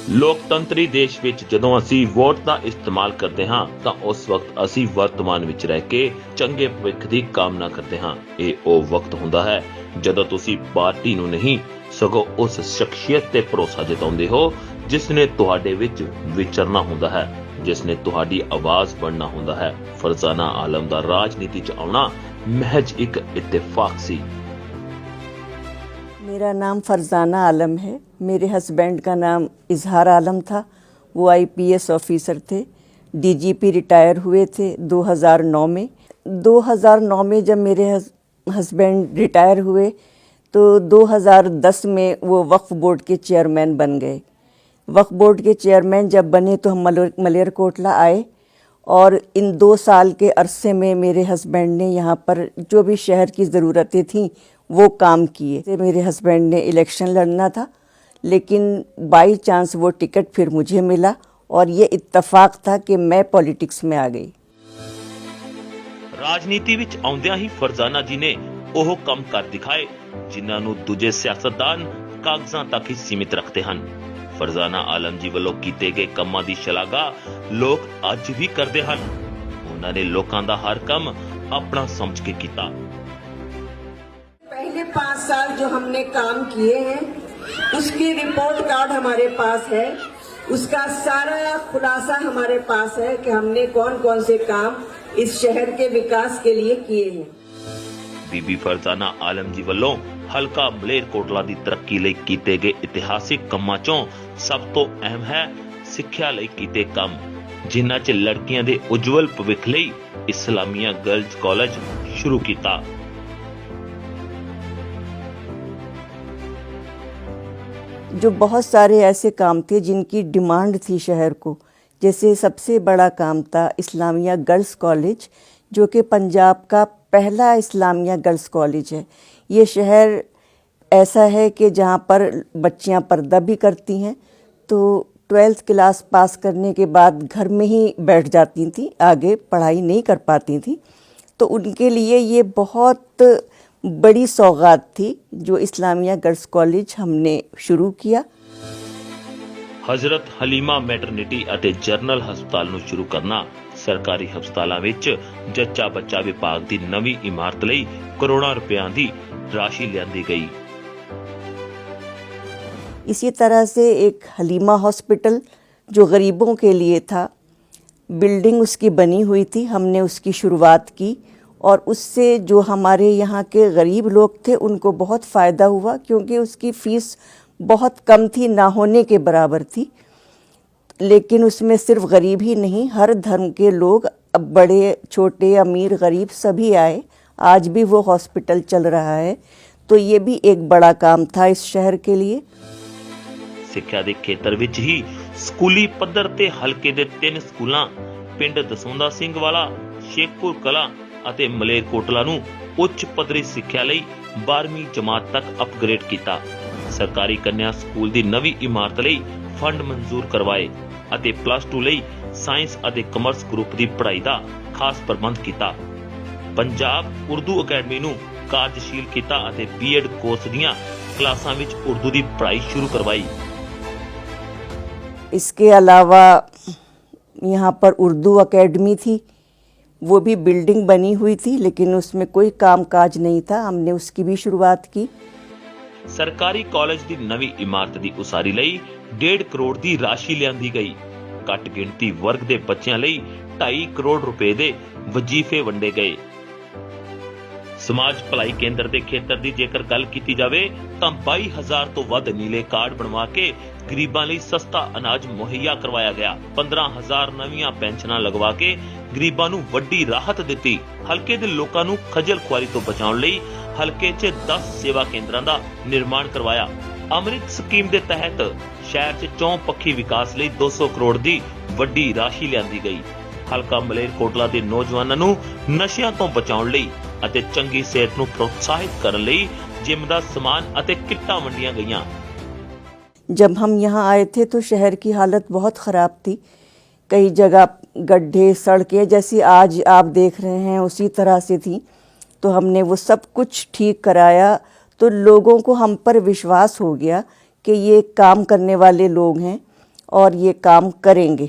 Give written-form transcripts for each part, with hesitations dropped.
ਲੋਕਤੰਤਰੀ ਦੇਸ਼ ਵਿੱਚ ਜਦੋਂ ਅਸੀਂ ਵੋਟ ਦਾ ਇਸਤੇਮਾਲ ਕਰਦੇ ਹਾਂ ਤਾਂ ਉਸ ਵਕਤ ਅਸੀਂ ਵਰਤਮਾਨ ਵਿੱਚ ਰਹਿ ਕੇ ਚੰਗੇ ਭਵਿੱਖ ਦੀ ਕਾਮਨਾ ਕਰਦੇ ਹਾਂ। ਇਹ ਉਹ ਵਕਤ ਹੁੰਦਾ ਹੈ ਜਦੋਂ ਤੁਸੀਂ ਪਾਰਟੀ ਨੂੰ ਨਹੀਂ ਸਗੋਂ ਉਸ ਸ਼ਖਸੀਅਤ ਤੇ ਭਰੋਸਾ ਜਤਾਉਂਦੇ ਹੋ ਜਿਸ ਨੇ ਤੁਹਾਡੇ ਵਿੱਚ ਵਿਚਰਨਾ ਹੁੰਦਾ ਹੈ, ਜਿਸ ਨੇ ਤੁਹਾਡੀ ਆਵਾਜ਼ ਬਣਨਾ ਹੁੰਦਾ ਹੈ। ਫਰਜ਼ਾਨਾ ਆਲਮ ਦਾ ਰਾਜਨੀਤੀ 'ਚ ਆਉਣਾ महज एक इत्तेफाक सी। मेरा नाम फरजाना आलम है। मेरे हस्बैंड का नाम इजहार आलम था। वो आईपीएस ऑफिसर थे। डीजीपी रिटायर हुए थे 2009 में। 2009 में जब मेरे हस्बैंड रिटायर हुए तो 2010 में वो वक्फ बोर्ड के चेयरमैन बन गए। वक्फ बोर्ड के चेयरमैन जब बने तो हम मलेरकोटला आए और इन 2 साल के अरसे में मेरे हस्बैंड ने यहाँ पर जो भी शहर की ज़रूरतें थीं वो काम किए। मेरे हस्बैंड ने इलेक्शन लड़ना था लेकिन बाई चांस वो टिकट फिर मुझे मिला और ये इत्तफाक था कि मैं पॉलिटिक्स में आ गई। ਰਾਜਨੀਤੀ ਵਿੱਚ ਆਉਂਦਿਆਂ ਹੀ ਫਰਜ਼ਾਨਾ ਜੀ ਨੇ ਉਹ ਕੰਮ ਕਰ ਦਿਖਾਏ ਜਿਨ੍ਹਾਂ ਨੂੰ ਦੂਜੇ ਸਿਆਸਤਦਾਨ ਕਾਗਜ਼ਾਂ ਤੱਕ ਹੀ ਸੀਮਿਤ ਰੱਖਦੇ ਹਨ। ਫਰਜ਼ਾਨਾ ਆਲਮ ਜੀ ਵੱਲੋਂ ਕੀਤੇ ਗਏ ਕੰਮਾਂ ਦੀ ਸ਼ਲਾਘਾ ਲੋਕ ਅੱਜ ਵੀ ਕਰਦੇ ਹਨ। ਉਹਨਾਂ ਨੇ ਲੋਕਾਂ ਦਾ ਹਰ ਕੰਮ ਆਪਣਾ ਸਮਝ ਕੇ ਕੀਤਾ। पहले 5 साल जो हमने काम किए हैं उसकी रिपोर्ट कार्ड हमारे पास है। उसका सारा खुलासा हमारे पास है कि हमने कौन कौन से काम इस शहर के विकास के लिए किए हैं। ਬੀਬੀ ਫਰਜ਼ਾਨਾ ਆਲਮ ਜੀ ਵੱਲੋਂ ਹਲਕਾ ਮਲੇਰਕੋਟਲਾ ਦੀ ਤਰੱਕੀ ਲਈ ਕੀਤੇ ਗਏ ਇਤਿਹਾਸਿਕ ਕੰਮਾਂ ਚੋਂ ਸਭ ਤੋਂ ਅਹਿਮ ਹੈ ਸਿੱਖਿਆ ਲਈ ਕੀਤੇ ਕੰਮ, ਜਿਨ੍ਹਾਂ 'ਚ ਲੜਕੀਆਂ ਦੇ ਉਜਵਲ ਭਵਿੱਖ ਲਈ ਇਸਲਾਮੀਆ ਗਰਲਜ਼ ਕਾਲਜ ਸ਼ੁਰੂ ਕੀਤਾ। जो बहुत सारे ऐसे काम थे जिनकी डिमांड थी शहर को, जैसे सबसे बड़ा काम था इस्लामिया गर्ल्स कॉलेज, जो कि पंजाब का पहला इस्लामिया गर्ल्स कॉलेज है। ये शहर ऐसा है कि जहाँ पर बच्चियाँ पर्दा भी करती हैं तो 12th क्लास पास करने के बाद घर में ही बैठ जाती थी, आगे पढ़ाई नहीं कर पाती थी। तो उनके लिए ये बहुत बड़ी सौगात थी जो इस्लामिया गर्ल्स कॉलेज हमने शुरू किया। ਹਜ਼ਰਤ ਹਲੀਮਾ ਮੈਟਰਨਿਟੀ ਅਤੇ ਜਨਰਲ ਹਸਪਤਾਲ ਨੂੰ ਸ਼ੁਰੂ ਕਰਨਾ, ਸਰਕਾਰੀ ਹਸਪਤਾਲਾਂ ਵਿੱਚ ਜੱਚਾ ਬੱਚਾ ਵਿਭਾਗ ਦੀ ਨਵੀਂ ਇਮਾਰਤ ਲਈ ਕਰੋੜਾਂ ਰੁਪਇਆਂ ਦੀ ਰਾਸ਼ੀ ਲਿਆਂਦੀ ਗਈ। इसी तरह से एक हलीमा हॉस्पिटल जो गरीबों के लिए था, बिल्डिंग उसकी बनी हुई थी, हमने उसकी शुरुआत की और उससे जो हमारे यहाँ के गरीब लोग थे उनको बहुत फ़ायदा हुआ क्योंकि उसकी फ़ीस बहुत कम थी, ना होने के बराबर थी। लेकिन उसमें सिर्फ गरीब ही नहीं, हर धर्म के लोग, अब बड़े छोटे अमीर गरीब सभी आए। आज भी वो हॉस्पिटल चल रहा है, तो ये भी एक बड़ा काम था इस शहर के लिए। ਸਿੱਖਿਆ ਦੇ ਖੇਤਰ ਵਿੱਚ ਹੀ ਸਕੂਲੀ ਪੱਧਰ ਤੇ ਹਲਕੇ ਦੇ 3 ਸਕੂਲਾਂ ਪਿੰਡ ਦਸੌਂਦਾ ਸਿੰਘ ਵਾਲਾ, ਸ਼ੇਖਪੁਰ ਕਲਾਂ ਅਤੇ ਮਲੇਰਕੋਟਲਾ ਨੂੰ ਉੱਚ ਪੱਧਰੀ ਸਿੱਖਿਆ ਲਈ 12ਵੀਂ ਜਮਾਤ ਤੱਕ ਅਪਗ੍ਰੇਡ ਕੀਤਾ। ਸਰਕਾਰੀ ਕੰਨਿਆ ਸਕੂਲ ਦੀ ਨਵੀਂ ਇਮਾਰਤ ਲਈ ਫੰਡ ਮਨਜ਼ੂਰ ਕਰਵਾਏ ਅਤੇ +2 ਲਈ ਸਾਇੰਸ ਅਤੇ ਕਮਰਸ ਗਰੁੱਪ ਦੀ ਪੜ੍ਹਾਈ ਦਾ ਖਾਸ ਪ੍ਰਬੰਧ ਕੀਤਾ। ਪੰਜਾਬ ਉਰਦੂ ਅਕੈਡਮੀ ਨੂੰ ਕਾਰਜਸ਼ੀਲ ਕੀਤਾ ਅਤੇ ਬੀਐਡ ਕੋਰਸ ਦੀਆਂ ਕਲਾਸਾਂ ਵਿੱਚ ਉਰਦੂ ਦੀ ਪੜ੍ਹਾਈ ਸ਼ੁਰੂ ਕਰਵਾਈ। इसके अलावा यहाँ पर उर्दू अकेडमी थी, वो भी बिल्डिंग बनी हुई थी लेकिन उसमें कोई कामकाज नहीं था, हमने उसकी भी शुरुआत की। ਸਰਕਾਰੀ ਕਾਲਜ ਦੀ ਨਵੀਂ ਇਮਾਰਤ ਦੀ ਉਸਾਰੀ ਲਈ 1.5 ਕਰੋੜ ਦੀ ਰਾਸ਼ੀ ਲਿਆਂਦੀ ਗਈ। ਘੱਟ ਗਿਣਤੀ ਵਰਗ ਦੇ ਬੱਚਿਆਂ ਲਈ 2.5 ਕਰੋੜ ਰੁਪਏ ਦੇ ਵਜ਼ੀਫੇ ਵੰਡੇ ਗਏ। ਸਮਾਜ ਭਲਾਈ ਕੇਂਦਰ ਦੇ ਖੇਤਰ ਦੀ ਜੇਕਰ ਗੱਲ ਕੀਤੀ ਜਾਵੇ ਤਾਂ 22,000 ਤੋਂ ਵੱਧ ਨੀਲੇ ਕਾਰਡ ਬਣਵਾ ਕੇ ਗਰੀਬਾਂ ਲਈ ਸਸਤਾ ਅਨਾਜ ਮੁਹੱਈਆ ਕਰਵਾਇਆ ਗਿਆ। 15,000 ਨਵੀਆਂ ਪੈਨਸ਼ਨਾਂ ਲਗਵਾ ਕੇ ਗਰੀਬਾਂ ਨੂੰ ਵੱਡੀ ਰਾਹਤ ਦਿੱਤੀ। ਹਲਕੇ ਦੇ ਲੋਕਾਂ ਨੂੰ ਖੱਜਲ ਖੁਆਰੀ ਤੋਂ ਬਚਾਉਣ ਲਈ ਹਲਕੇ 'ਚ 10 ਸੇਵਾ ਕੇਂਦਰਾਂ ਦਾ ਨਿਰਮਾਣ ਕਰਵਾਇਆ। ਅੰਮ੍ਰਿਤ ਸਕੀਮ ਦੇ ਤਹਿਤ ਸ਼ਹਿਰ 'ਚ ਚੌਪੱਖੀ ਵਿਕਾਸ ਲਈ 200 ਕਰੋੜ ਦੀ ਵੱਡੀ ਰਾਸ਼ੀ ਲਿਆਂਦੀ ਗਈ। ਹਲਕਾ ਮਲੇਰਕੋਟਲਾ ਦੇ ਨੌਜਵਾਨਾਂ ਨੂੰ ਨਸ਼ਿਆਂ ਤੋਂ ਬਚਾਉਣ ਲਈ ਅਤੇ ਚੰਗੀ ਸਿਹਤ ਨੂੰ ਪ੍ਰੋਤਸਾਹਿਤ ਕਰਨ ਲਈ ਜਿਮ ਦਾ ਸਮਾਨ ਅਤੇ ਕਿੱਟਾਂ ਵੰਡੀਆਂ ਗਈਆਂ। जब हम यहाँ आए थे तो शहर की हालत बहुत ख़राब थी। कई जगह गड्ढे, सड़कें जैसी आज आप देख रहे हैं उसी तरह से थी। तो हमने वो सब कुछ ठीक कराया तो लोगों को हम पर विश्वास हो गया कि ये काम करने वाले लोग हैं और ये काम करेंगे।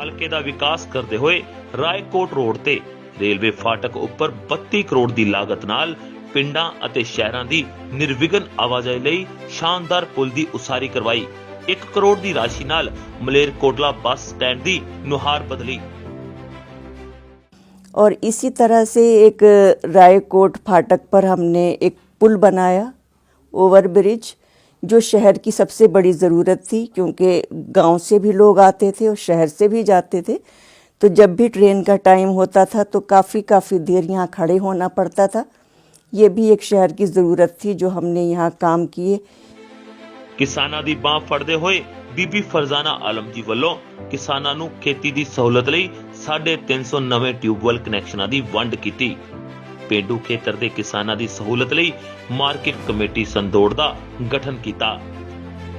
ਹਲਕੇ ਦਾ ਵਿਕਾਸ ਕਰਦੇ ਹੋਏ ਰਾਏਕੋਟ ਰੋਡ ਤੇ ਰੇਲਵੇ ਫਾਟਕ ਉੱਪਰ 32 ਕਰੋੜ ਦੀ ਲਾਗਤ ਨਾਲ ਪਿੰਡਾਂ ਅਤੇ ਸ਼ਹਿਰਾਂ ਦੀ ਨਿਰਵਿਘਨ ਆਵਾਜਾਈ ਲਈ ਸ਼ਾਨਦਾਰ ਪੁਲ ਦੀ ਉਸਾਰੀ ਕਰਵਾਈ। 1 ਕਰੋੜ ਦੀ ਰਾਸ਼ੀ ਨਾਲ ਮਲੇਰਕੋਟਲਾ ਬੱਸ स्टैंड ਦੀ ਨੁਹਾਰ ਬਦਲੀ। और इसी तरह से एक रायकोट फाटक पर हमने एक पुल बनाया, ओवरब्रिज, जो शहर की सबसे बड़ी ज़रूरत थी, क्योंकि गांव से भी लोग आते थे और शहर से भी जाते थे। तो जब भी ट्रेन का टाइम होता था तो काफ़ी देर यहाँ खड़े होना पड़ता था। ये भी एक शहर की ज़रूरत थी जो हमने यहाँ काम किए। ਕਿਸਾਨਾਂ ਦੀ ਬਾਂਹ ਫੜਦੇ ਹੋਏ ਬੀਬੀ ਫਰਜ਼ਾਨਾ ਆਲਮ ਜੀ ਵੱਲੋਂ ਕਿਸਾਨਾਂ ਨੂੰ ਖੇਤੀ ਦੀ ਸਹੂਲਤ ਲਈ 350 ਨਵੇਂ ਟਿਊਬਵੈੱਲ ਕਨੈਕਸ਼ਨਾਂ ਦੀ ਵੰਡ ਕੀਤੀ। ਪੇਂਡੂ ਖੇਤਰ ਦੇ ਕਿਸਾਨਾਂ ਦੀ ਸਹੂਲਤ ਲਈ ਮਾਰਕੀਟ ਕਮੇਟੀ ਸੰਦੋੜ ਦਾ ਗਠਨ ਕੀਤਾ।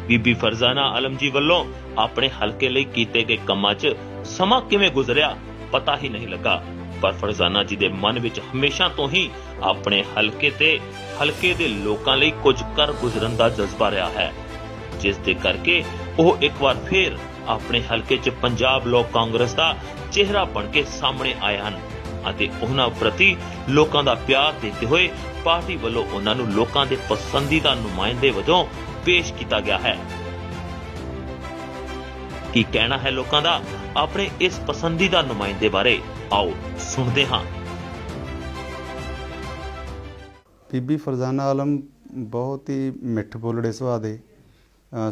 ਬੀਬੀ ਫਰਜ਼ਾਨਾ ਆਲਮ ਜੀ ਵੱਲੋਂ ਆਪਣੇ ਹਲਕੇ ਲਈ ਕੀਤੇ ਗਏ ਕੰਮਾਂ 'ਚ ਸਮਾਂ ਕਿਵੇਂ ਗੁਜ਼ਰਿਆ ਪਤਾ ਹੀ ਨਹੀਂ ਲੱਗਾ, ਪਰ ਫਰਜ਼ਾਨਾ ਜੀ ਦੇ ਮਨ ਵਿੱਚ ਹਮੇਸ਼ਾ ਤੋਂ ਹੀ ਆਪਣੇ ਹਲਕੇ ਤੇ ਹਲਕੇ ਦੇ ਲੋਕਾਂ ਲਈ ਕੁਝ ਕਰ ਗੁਜ਼ਰਨ ਦਾ ਜਜ਼ਬਾ ਰਿਹਾ ਹੈ, ਜਿਸ ਦੇ ਕਰਕੇ ਉਹ ਇੱਕ ਵਾਰ ਫੇਰ ਆਪਣੇ ਹਲਕੇ 'ਚ ਪੰਜਾਬ ਲੋਕ ਕਾਂਗਰਸ ਦਾ ਚਿਹਰਾ ਬਣ ਕੇ ਸਾਹਮਣੇ ਆਏ ਹਨ ਅਤੇ ਉਹਨਾਂ ਪ੍ਰਤੀ ਲੋਕਾਂ ਦਾ ਪਿਆਰ ਦੇਖਦੇ ਹੋਏ ਪਾਰਟੀ ਵੱਲੋਂ ਉਹਨਾਂ ਨੂੰ ਲੋਕਾਂ ਦੇ ਪਸੰਦੀਦਾ ਨੁਮਾਇੰਦੇ ਵਜੋਂ ਪੇਸ਼ ਕੀਤਾ ਗਿਆ ਹੈ। ਕੀ ਕਹਿਣਾ ਹੈ ਲੋਕਾਂ ਦਾ ਆਪਣੇ ਇਸ ਪਸੰਦੀਦਾ ਨੁਮਾਇੰਦੇ ਬਾਰੇ, ਆਓ ਸੁਣਦੇ ਹਾਂ। ਬੀਬੀ ਫਰਜ਼ਾਨਾ ਆਲਮ ਬਹੁਤ ਹੀ ਮਿੱਠ ਬੋਲੜੇ ਸੁਭਾਅ ਦੇ,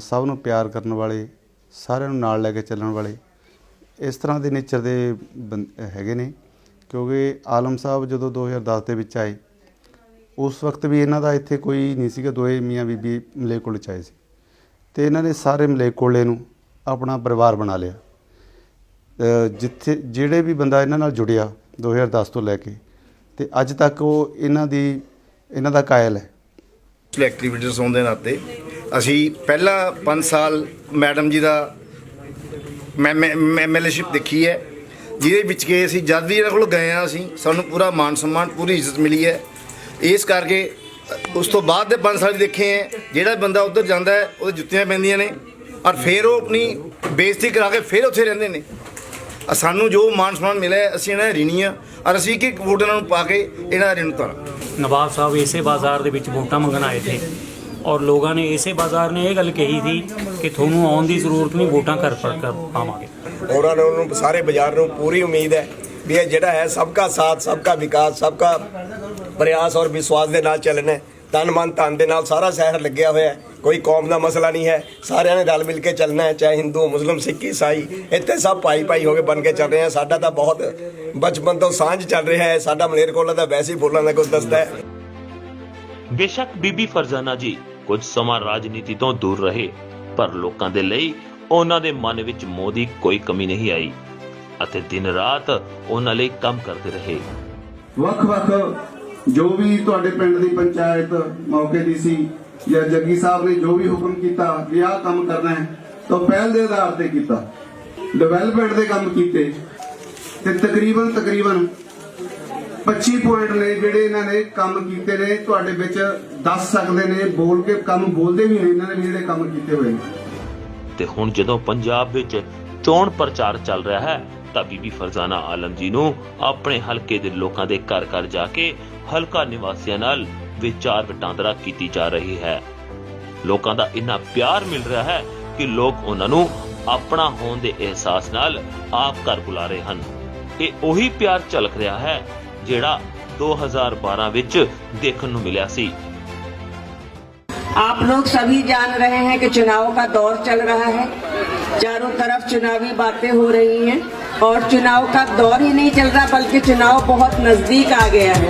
ਸਭ ਨੂੰ ਪਿਆਰ ਕਰਨ ਵਾਲੇ, ਸਾਰਿਆਂ ਨੂੰ ਨਾਲ ਲੈ ਕੇ ਚੱਲਣ ਵਾਲੇ, ਇਸ ਤਰ੍ਹਾਂ ਦੇ ਨੇਚਰ ਦੇ ਹੈਗੇ ਨੇ। ਕਿਉਂਕਿ ਆਲਮ ਸਾਹਿਬ ਜਦੋਂ 2010 ਦੇ ਵਿੱਚ ਆਏ, ਉਸ ਵਕਤ ਵੀ ਇਹਨਾਂ ਦਾ ਇੱਥੇ ਕੋਈ ਨਹੀਂ ਸੀਗਾ, ਦੋਏ ਮੀਆਂ ਬੀਬੀ ਮਲੇਰਕੋਟਲੇ 'ਚ ਆਏ ਸੀ ਅਤੇ ਇਹਨਾਂ ਨੇ ਸਾਰੇ ਮਲੇਰਕੋਟਲੇ ਨੂੰ ਆਪਣਾ ਪਰਿਵਾਰ ਬਣਾ ਲਿਆ। ਜਿੱਥੇ ਜਿਹੜੇ ਵੀ ਬੰਦਾ ਇਹਨਾਂ ਨਾਲ ਜੁੜਿਆ 2010 ਤੋਂ ਲੈ ਕੇ ਅਤੇ ਅੱਜ ਤੱਕ ਉਹ ਇਹਨਾਂ ਦਾ ਕਾਇਲ ਹੈ। ਐਕਟੀਵਿਟੀਜ਼ ਹੋਣ ਦੇ ਨਾਤੇ ਅਸੀਂ ਪਹਿਲਾਂ 5 ਸਾਲ ਮੈਡਮ ਜੀ ਦਾ ਐਮਐਲਏਸ਼ਿਪ ਦੇਖੀ ਹੈ, ਜਿਹਦੇ ਵਿੱਚ ਕਿ ਅਸੀਂ ਜਦ ਵੀ ਇਹਨਾਂ ਕੋਲ ਗਏ ਹਾਂ ਅਸੀਂ ਸਾਨੂੰ ਪੂਰਾ ਮਾਨ ਸਨਮਾਨ, ਪੂਰੀ ਇੱਜ਼ਤ ਮਿਲੀ ਹੈ। ਇਸ ਕਰਕੇ ਉਸ ਤੋਂ ਬਾਅਦ ਦੇ 5 ਸਾਲ ਵੀ ਦੇਖੇ ਹੈ, ਜਿਹੜਾ ਬੰਦਾ ਉੱਧਰ ਜਾਂਦਾ ਹੈ ਉਹਦੇ ਜੁੱਤੀਆਂ ਪੈਂਦੀਆਂ ਨੇ ਔਰ ਫਿਰ ਉਹ ਆਪਣੀ ਬੇਇੱਜ਼ਤੀ ਕਰਾ ਕੇ ਫਿਰ ਉੱਥੇ ਰਹਿੰਦੇ ਨੇ। ਸਾਨੂੰ ਜੋ ਮਾਨ ਸਨਮਾਨ ਮਿਲਿਆ ਅਸੀਂ ਇਹਨਾਂ ਦੇ ਰਿਣੀ ਹਾਂ ਔਰ ਅਸੀਂ ਇੱਕ ਵੋਟ ਇਹਨਾਂ ਨੂੰ ਪਾ ਕੇ ਇਹਨਾਂ ਦਾ ਰਿਣ ਉਤਾਰਾਂ। नवाब साहब इसे बाज़ार ਦੇ ਵਿੱਚ ਵੋਟਾਂ ਮੰਗਣ ਆਏ थे और लोगों ने इसे बाज़ार ने ਇਹ ਗੱਲ ਕਹੀ ਸੀ ਕਿ ਤੁਹਾਨੂੰ ਆਉਣ ਦੀ ਜ਼ਰੂਰਤ ਨਹੀਂ, ਵੋਟਾਂ ਘਰ ਪਰ ਪਾਵਾਂਗੇ। ਉਹਨਾਂ ਨੂੰ ਸਾਰੇ ਬਾਜ਼ਾਰ ਨੂੰ ਪੂਰੀ ਉਮੀਦ ਹੈ ਵੀ ਇਹ ਜਿਹੜਾ ਹੈ सबका साथ, सबका विकास, सबका प्रयास और विश्वास ਦੇ ਨਾਲ ਚੱਲਣਾ ਹੈ। ਤਨ ਮਨ ਧਨ ਦੇ ਨਾਲ ਸਾਰਾ ਸ਼ਹਿਰ ਲੱਗਿਆ ਹੋਇਆ ਹੈ, ਕੋਈ ਕੌਮ ਦਾ ਮਸਲਾ ਨਹੀਂ ਹੈ, ਸਾਰਿਆਂ ਨੇ ਰਲ ਮਿਲ ਕੇ ਚੱਲਣਾ ਹੈ, ਚਾਹੇ ਹਿੰਦੂ, ਮੁਸਲਿਮ, ਸਿੱਖ, ਈਸਾਈ, ਇੱਥੇ ਸਭ ਭਾਈ ਹੋ ਕੇ ਬਣ ਕੇ ਚੱਲ ਰਹੇ ਹਾਂ। ਸਾਡਾ ਤਾਂ ਬਹੁਤ ਬਚਪਨ ਤੋਂ ਸਾਂਝ ਚੱਲ ਰਿਹਾ ਹੈ, ਸਾਡਾ ਮਲੇਰਕੋਟਲਾ ਦਾ ਵੈਸੇ ਹੀ ਬੋਲਣ ਦਾ ਕੁਝ ਦੱਸਦਾ ਹੈ। ਬੇਸ਼ੱਕ ਬੀਬੀ ਫਰਜ਼ਾਨਾ ਜੀ ਕੁਝ ਸਮਾਂ ਰਾਜਨੀਤੀ ਤੋਂ ਦੂਰ ਰਹੇ, ਪਰ ਲੋਕਾਂ ਦੇ ਲਈ ਉਹਨਾਂ ਦੇ ਮਨ ਵਿੱਚ ਮੋਹ ਦੀ ਕੋਈ ਕਮੀ ਨਹੀਂ ਆਈ ਅਤੇ ਦਿਨ ਰਾਤ ਉਹਨਾਂ ਲਈ ਕੰਮ ਕਰਦੇ ਰਹੇ। ਵੱਖ-ਵੱਖ ਜੋ ਵੀ ਤੁਹਾਡੇ ਪਿੰਡ ਦੀ ਪੰਚਾਇਤ ਮੌਕੇ ਦੀ ਸੀ ਜਾਂ ਜੱਗੀ ਸਾਹਿਬ ਨੇ ਜੋ ਵੀ ਹੁਕਮ ਕੀਤਾ ਵੀ ਆਹ ਕੰਮ ਕਰਨਾ ਹੈ, ਤਾਂ ਪਹਿਲ ਦੇ ਆਧਾਰ ਤੇ ਕੀਤਾ, ਡਿਵੈਲਪਮੈਂਟ ਦੇ ਕੰਮ ਕੀਤੇ ਤੇ ਤਕਰੀਬਨ 25 ਪੁਆਇੰਟ ਨੇ ਜਿਹੜੇ ਇਹਨਾਂ ਨੇ ਕੰਮ ਕੀਤੇ ਨੇ, ਤੁਹਾਡੇ ਵਿੱਚ ਦੱਸ ਸਕਦੇ ਨੇ, ਬੋਲ ਕੇ ਕੰਮ ਬੋਲਦੇ ਵੀ ਨੇ ਇਹਨਾਂ ਨੇ ਜਿਹੜੇ ਕੰਮ ਕੀਤੇ ਹੋਏ ਨੇ। ਤੇ ਹੁਣ ਜਦੋਂ ਪੰਜਾਬ ਵਿੱਚ ਚੋਣ ਪ੍ਰਚਾਰ ਚੱਲ ਰਿਹਾ ਹੈ ਤਾਂ ਬੀਬੀ ਫਰਜ਼ਾਨਾ ਆਲਮ ਜੀ ਨੂੰ ਆਪਣੇ ਹਲਕੇ ਦੇ ਲੋਕਾਂ ਦੇ ਘਰ ਘਰ ਜਾ ਕੇ ਹਲਕਾ ਨਿਵਾਸੀਆਂ ਨਾਲ ਵਿਚਾਰ ਵਟਾਂਦਰਾ ਕੀਤੀ ਜਾ ਰਹੀ ਹੈ। ਲੋਕਾਂ ਦਾ ਇੰਨਾ ਪਿਆਰ ਮਿਲ ਰਿਹਾ ਹੈ ਕਿ ਲੋਕ ਉਹਨਾਂ ਨੂੰ ਆਪਣਾ ਹੋਣ ਦੇ ਅਹਿਸਾਸ ਨਾਲ ਆਪ ਘਰ ਬੁਲਾ ਰਹੇ ਹਨ। ਇਹ ਉਹੀ ਪਿਆਰ ਝਲਕ ਰਿਹਾ ਹੈ ਜਿਹੜਾ 2012 ਵਿੱਚ ਦੇਖਣ ਨੂੰ ਮਿਲਿਆ ਸੀ। आप लोग सभी जान रहे हैं कि चुनाव का दौर चल रहा है, चारों तरफ चुनावी बातें हो रही हैं और चुनाव का दौर ही नहीं चल रहा बल्कि चुनाव बहुत नजदीक आ गया है।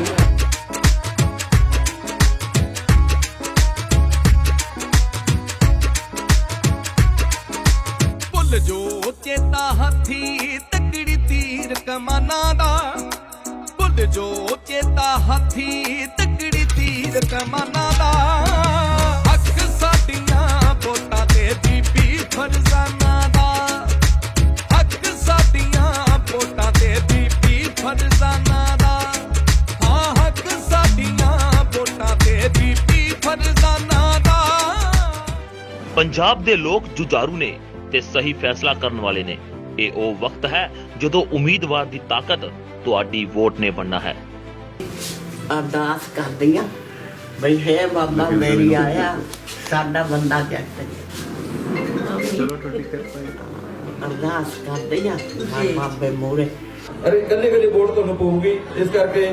भुल जो चेता हाथी तकड़ी तीर कमाना दा, भुल जो चेता हाथी तकड़ी तीर कमाना दा, हक साडियां वोटां ते बीबी फरजाना दा, हक साडियां वोटां ते बीबी फरजाना दा, हाँ हक साडियां वोटां ते बीबी फरजाना दा। ਪੰਜਾਬ ਦੇ ਲੋਕ ਜੁਝਾਰੂ ਨੇ ਤੇ ਸਹੀ ਫੈਸਲਾ ਕਰਨ ਵਾਲੇ ਨੇ। ਇਹ ਉਹ ਵਕਤ ਹੈ ਜਦੋਂ ਉਮੀਦਵਾਰ ਦੀ ਤਾਕਤ ਤੁਹਾਡੀ ਵੋਟ ਨੇ ਬਣਨਾ ਹੈ। ਅਰਦਾਸ ਕਰਦੀ ਹਾਂ ਬਈ ਹੈ ਬਾਬਾ ਮੇਰੀ ਆਇਆ ਸਾਡਾ ਬੰਦਾ ਜੱਟ ਅਰਦਾਸ ਕਰਦੇ ਹਾਂ ਬਾਬੇ ਮੋਰੇ। ਅਰੇ ਕੱਲੀ ਵੋਟ ਤੁਹਾਨੂੰ ਪਊਗੀ, ਇਸ ਕਰਕੇ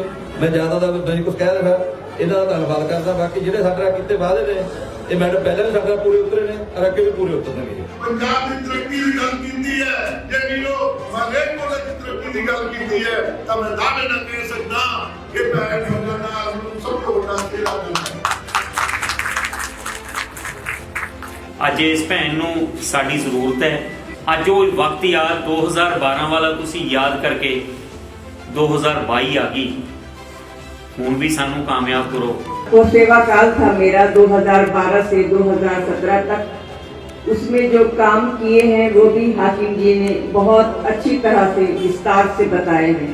ਮੈਂ ਜ਼ਿਆਦਾ ਦਾ ਨਹੀਂ ਕੁਝ ਕਹਿ ਰਿਹਾ। ਇਹਦਾ ਧੰਨਵਾਦ ਕਰਦਾ। ਬਾਕੀ ਜਿਹੜੇ ਸਾਡੇ ਨਾਲ ਕੀਤੇ ਵਾਅਦੇ ਨੇ ਇਹ ਮੈਡਮ ਪਹਿਲਾਂ ਵੀ ਸਾਡੇ ਨਾਲ ਪੂਰੇ ਉਤਰੇ ਨੇ ਔਰ ਅੱਗੇ ਵੀ ਪੂਰੇ ਉਤਰਨਗੇ। ਪੰਜਾਬ ਦੀ ਤਰੱਕੀ ਦੀ ਗੱਲ ਕੀਤੀ ਹੈ, ਜੇ ਵੀਰੋ ਮਾਲੇਰਕੋਟਲਾ ਦੀ ਤਰੱਕੀ ਦੀ ਗੱਲ ਕੀਤੀ ਹੈ ਤਾਂ ਮੈਂ ਦਾਅਵੇ ਨਾਲ ਕਹਿ ਸਕਦਾ ਕਿ ਭੈਣ ਫਰਜ਼ਾਨਾ ਨੂੰ ਸਭ ਤੋਂ ਵੱਡਾ ਚਿਹਰਾ ਹੈ। ਅੱਜ ਇਸ ਭੈਣ ਨੂੰ ਸਾਡੀ ਜ਼ਰੂਰਤ ਹੈ। ਅੱਜ ਉਹ ਵਕਤ ਯਾਦ 2012 ਵਾਲਾ ਤੁਸੀਂ ਯਾਦ ਕਰਕੇ 2022 ਆ ਗਈ। ਹੁਣ भी सानू कामयाब करो। वो सेवा काल था मेरा 2012 से 2017 तक। उसमें जो काम किए हैं वो भी हाकिम जी ने बहुत अच्छी तरह से विस्तार से बताए हैं।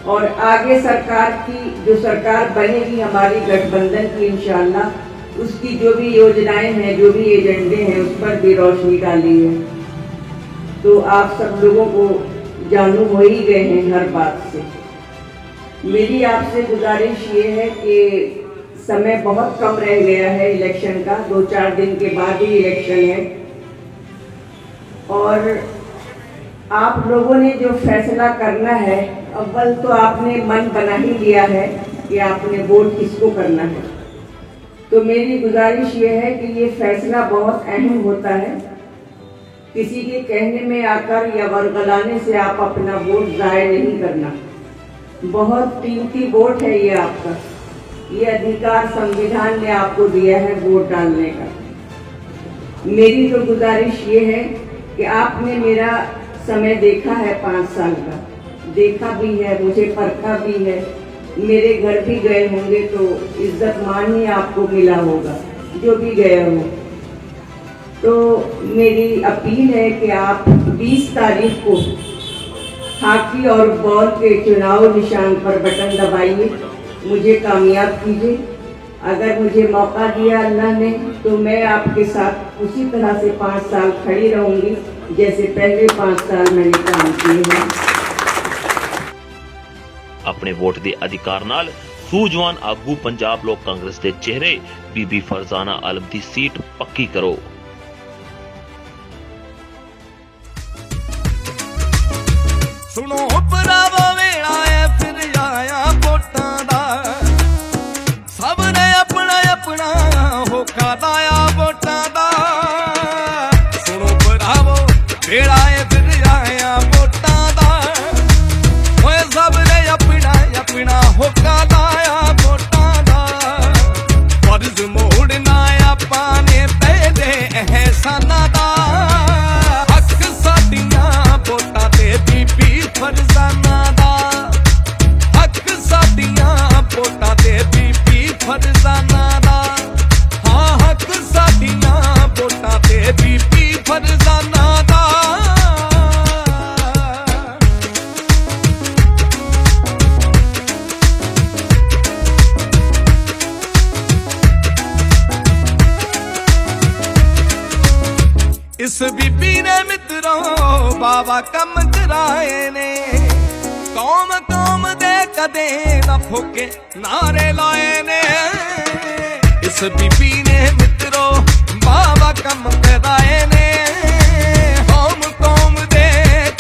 और आगे सरकार की जो सरकार बनेगी हमारी गठबंधन की इंशाअल्लाह, उसकी जो भी योजनाएं हैं, जो भी एजेंडे हैं, उस पर भी रोशनी डाली है। तो आप सब लोगों को जानू हो ही गए हैं हर बात से। मेरी आपसे गुजारिश ये है कि समय बहुत कम रह गया है इलेक्शन का, 2-4 दिन के बाद ही इलेक्शन है। और आप लोगों ने जो फैसला करना है, अव्वल तो आपने मन बना ही लिया है कि आपने वोट किसको करना है। तो मेरी गुजारिश ये है कि ये फैसला बहुत अहम होता है। किसी के कहने में आकर या वरगलाने से आप अपना वोट ज़ाया नहीं करना। बहुत कीमती वोट है ये आपका। ये अधिकार संविधान ने आपको दिया है वोट डालने का। मेरी तो गुजारिश ये है कि आपने मेरा समय देखा है 5 साल का, देखा भी है, मुझे परखा भी है। मेरे घर भी गए होंगे तो इज्जत मान ही आपको मिला होगा जो भी गए हो। तो मेरी अपील है कि आप 20 तारीख को हॉकी और बॉल के चुनाव निशान पर बटन दबाइए, मुझे कामयाब कीजिए। अगर मुझे मौका दिया अल्लाह ने तो मैं आपके साथ उसी तरह से 5 साल खड़ी रहूंगी जैसे पहले 5 साल मैंने काम किए हैं। अपने वोट के अधिकार नाल सूझवान आगू पंजाब लोक कांग्रेस के चेहरे बीबी फरजाना आलम की सीट पक्की करो। सुनो भरावो वेला है फिर आया वोटां दा, सब ने अपना अपना होका लाया वोटां दा। सुनो भरावो वेला है फिर आया वोटां दा, ओए सब ने अपना अपना होका लाया वोटां दा। फर्ज मोड़ना आपां ने पहले एहसानां दा, हक साडियां वोटां ते बीबी फरजाना दा, हक साडियां वोटां ते बीबी फरजाना दा। हाँ हक साडियां वोटां ते बीबी फरजाना दा। इस बीबी ने मित्रों बाबा कम कराए ने, कौम कौम दे कदे न फूके नारे लाए ने। इस बीबी ने मित्रों बाबा कम कराए ने, कौम कौम दे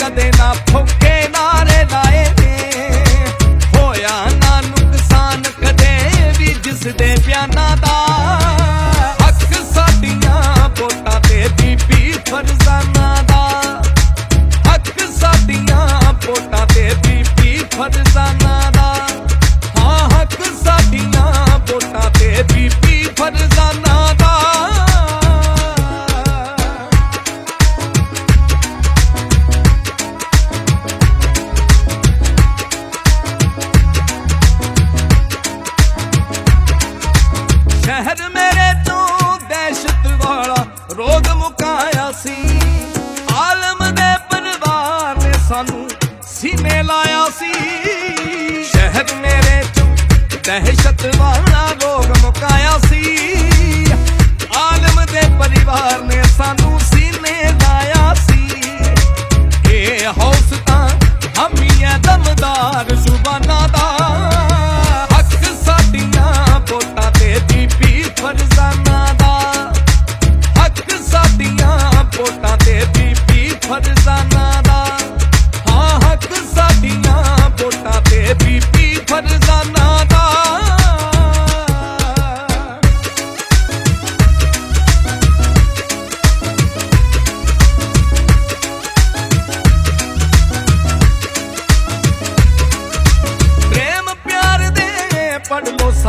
कदे न फूके नारे लाए ने। होया ना नुकसान कदे भी जिस दे बयाना दा, हक साडियां वोटां ते बीबी फरजाना दा, हक साडियां वोटां ते बीबी फरजाना दा। हाँ हक साडियां वोटां ते बीबी फरजाना दा। शहर मेरे तो दहशत वाला रोग मुकाया सी, आलम दे परिवार ने सानू सीने लाया सी। शहर मेरे चो दहशत वाला रोग मुकाया सी, आलम दे परिवार ने सानू सीने लाया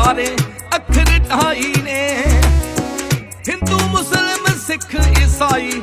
ਸਾਰੇ ਅੱਖਰ ਢਾਈ ਨੇ ਹਿੰਦੂ ਮੁਸਲਮ ਸਿੱਖ ਈਸਾਈ